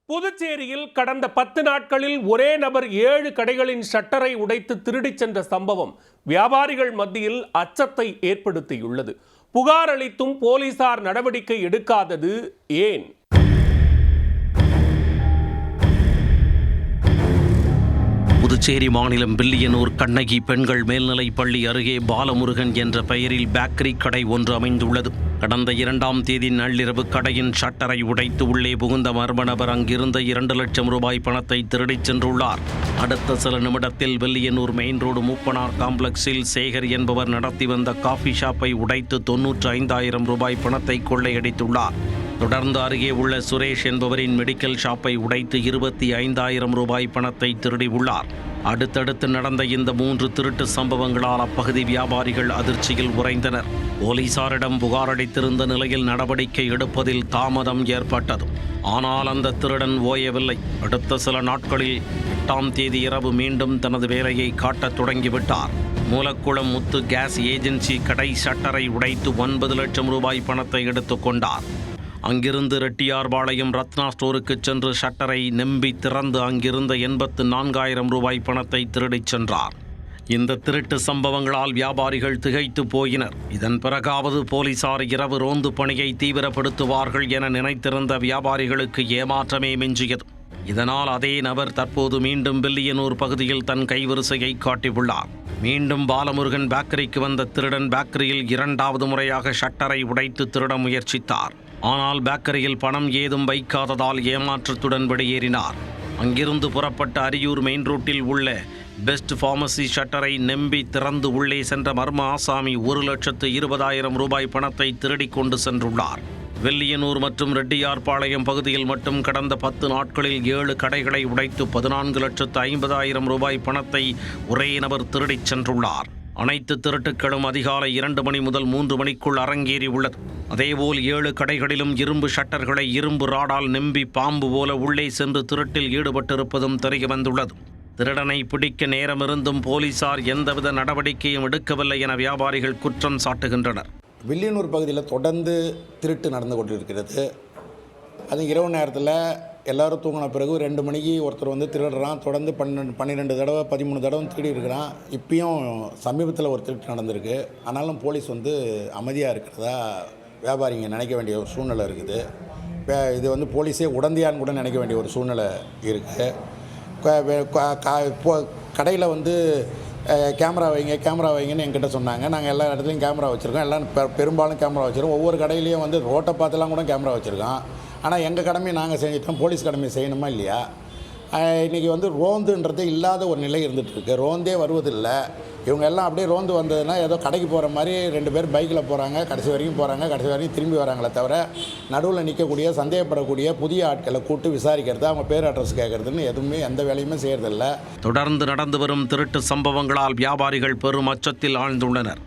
புதுச்சேரியில் கடந்த 10 நாட்களில் ஒரே நபர் 7 கடைகளின் ஷட்டரை உடைத்து திருடிச் சென்ற சம்பவம் வியாபாரிகள் மத்தியில் அச்சத்தை ஏற்படுத்தியுள்ளது. புகார் அளித்தும் போலீசார் நடவடிக்கை எடுக்காதது ஏன்? புதுச்சேரி மாநிலம் வில்லியனூர் கண்ணகி பெண்கள் மேல்நிலைப் பள்ளி அருகே பாலமுருகன் என்ற பெயரில் பேக்கரி கடை ஒன்று அமைந்துள்ளது. கடந்த 2ஆம் தேதி நள்ளிரவு கடையின் ஷட்டரை உடைத்து உள்ளே புகுந்த மர்ம நபர் அங்கிருந்த 2 லட்சம் ரூபாய் பணத்தை திருடிச் சென்றுள்ளார். அடுத்த சில நிமிடத்தில் வில்லியனூர் மெயின் ரோடு மூப்பனார் காம்ப்ளெக்ஸில் சேகர் என்பவர் நடத்தி வந்த காஃபி ஷாப்பை உடைத்து 95,000 ரூபாய் பணத்தை கொள்ளையடித்துள்ளார். தொடர்ந்து அருகே உள்ள சுரேஷ் என்பவரின் மெடிக்கல் ஷாப்பை உடைத்து 25,000 ரூபாய் பணத்தை திருடியுள்ளார். அடுத்தடுத்து நடந்த இந்த 3 திருட்டு சம்பவங்களால் அப்பகுதி வியாபாரிகள் அதிர்ச்சியில் உறைந்தனர். போலீசாரிடம் புகார் அளித்திருந்த நிலையில் நடவடிக்கை எடுப்பதில் தாமதம் ஏற்பட்டது. ஆனால் அந்த திருடன் ஓயவில்லை. அடுத்த சில நாட்களில் 8ஆம் தேதி இரவு மீண்டும் தனது வேலையை காட்டத் தொடங்கிவிட்டார். மூலக்குளம் முத்து கேஸ் ஏஜென்சி கடை ஷட்டரை உடைத்து 9 லட்சம் ரூபாய் பணத்தை எடுத்துக்கொண்டார். அங்கிருந்து ரெட்டியார்பாளையம் ரத்னா ஸ்டோருக்கு சென்று ஷட்டரை நம்பி திறந்து அங்கிருந்த 84,000 ரூபாய் பணத்தை திருடிச் சென்றார். இந்த திருட்டு சம்பவங்களால் வியாபாரிகள் திகைத்து போயினர். இதன் பிறகாவது போலீசார் இரவு ரோந்து பணியை தீவிரப்படுத்துவார்கள் என நினைத்திருந்த வியாபாரிகளுக்கு ஏமாற்றமே மிஞ்சியது. இதனால் அதே நபர் தற்போது மீண்டும் வில்லியனூர் பகுதியில் தன் கைவரிசையை காட்டியுள்ளார். மீண்டும் பாலமுருகன் பேக்கரிக்கு வந்த திருடன் பேக்கரியில் 2வது முறையாக ஷட்டரை உடைத்து திருட முயற்சித்தார். ஆனால் பேக்கரியில் பணம் ஏதும் வைக்காததால் ஏமாற்றத்துடன் வெளியேறினார். அங்கிருந்து புறப்பட்ட அரியூர் மெயின் ரோட்டில் உள்ள பெஸ்ட் ஃபார்மசி ஷட்டரை நம்பி திறந்து உள்ளே சென்ற மர்ம ஆசாமி 1,20,000 ரூபாய் பணத்தை திருடி கொண்டு சென்றுள்ளார். வில்லியனூர் மற்றும் ரெட்டியார்பாளையம் பகுதியில் மட்டும் கடந்த 10 நாட்களில் 7 கடைகளை உடைத்து 14,50,000 ரூபாய் பணத்தை ஒரே நபர் திருடிச் சென்றுள்ளார். அனைத்து திருட்டுக்களும் அதிகாலை 2 மணி முதல் 3 மணிக்குள் அரங்கேறி உள்ளது. அதேபோல் 7 கடைகளிலும் இரும்பு ஷட்டர்களை இரும்பு ராடால் நம்பி பாம்பு போல உள்ளே சென்று திருட்டில் ஈடுபட்டிருப்பதும் தெரிய வந்துள்ளது. திருடனை பிடிக்க நேரமிருந்தும் போலீசார் எந்தவித நடவடிக்கையும் எடுக்கவில்லை என வியாபாரிகள் குற்றம் சாட்டுகின்றனர். வில்லியனூர் பகுதியில் தொடர்ந்து திருட்டு நடந்து கொண்டிருக்கிறது. அது இரவு நேரத்தில் எல்லோரும் தூங்கின பிறகு 2 மணிக்கு ஒருத்தர் வந்து திருடுறான். தொடர்ந்து 12 தடவை 13 தடவை திருடி இருக்கிறான். இப்பயும் சமீபத்தில் ஒரு திருட்டு நடந்திருக்கு. ஆனாலும் போலீஸ் வந்து அமைதியாக இருக்கிறதா வியாபாரிங்க நினைக்க வேண்டிய ஒரு சூழ்நிலை இருக்குது. இது வந்து போலீஸே உடந்தையான்னு கூட நினைக்க வேண்டிய ஒரு சூழ்நிலை இருக்குது. கடையில் வந்து கேமரா வைங்கன்னு என்கிட்ட சொன்னாங்க. நாங்கள் எல்லா இடத்துலையும் கேமரா வச்சுருக்கோம். எல்லாம் பெரும்பாலும் கேமரா வச்சுருக்கோம். ஒவ்வொரு கடையிலையும் வந்து ரோட்டை பார்த்துலாம் கூட கேமரா வச்சுருக்கோம். ஆனால் எங்கள் கடமையை நாங்கள் செஞ்சிட்டோம். போலீஸ் கடமையை செய்யணுமா இல்லையா? இன்றைக்கி வந்து ரோந்துன்றது இல்லாத ஒரு நிலை இருந்துகிட்ருக்கு. ரோந்தே வருவதில்லை. இவங்க எல்லாம் அப்படியே ரோந்து வந்ததுன்னா ஏதோ கடைக்கு போகிற மாதிரி 2 பேர் பைக்கில் போகிறாங்க, கடைசி வரைக்கும் திரும்பி வராங்களே தவிர நடுவில் நிற்கக்கூடிய சந்தேகப்படக்கூடிய புதிய ஆட்களை கூட்டு விசாரிக்கிறது, அவங்க பேர் அட்ரஸ் கேட்குறதுன்னு எதுவுமே எந்த வேலையுமே செய்கிறதில்ல. தொடர்ந்து நடந்து வரும் திருட்டு சம்பவங்களால் வியாபாரிகள் பெரும் அச்சத்தில் ஆழ்ந்துள்ளனர்.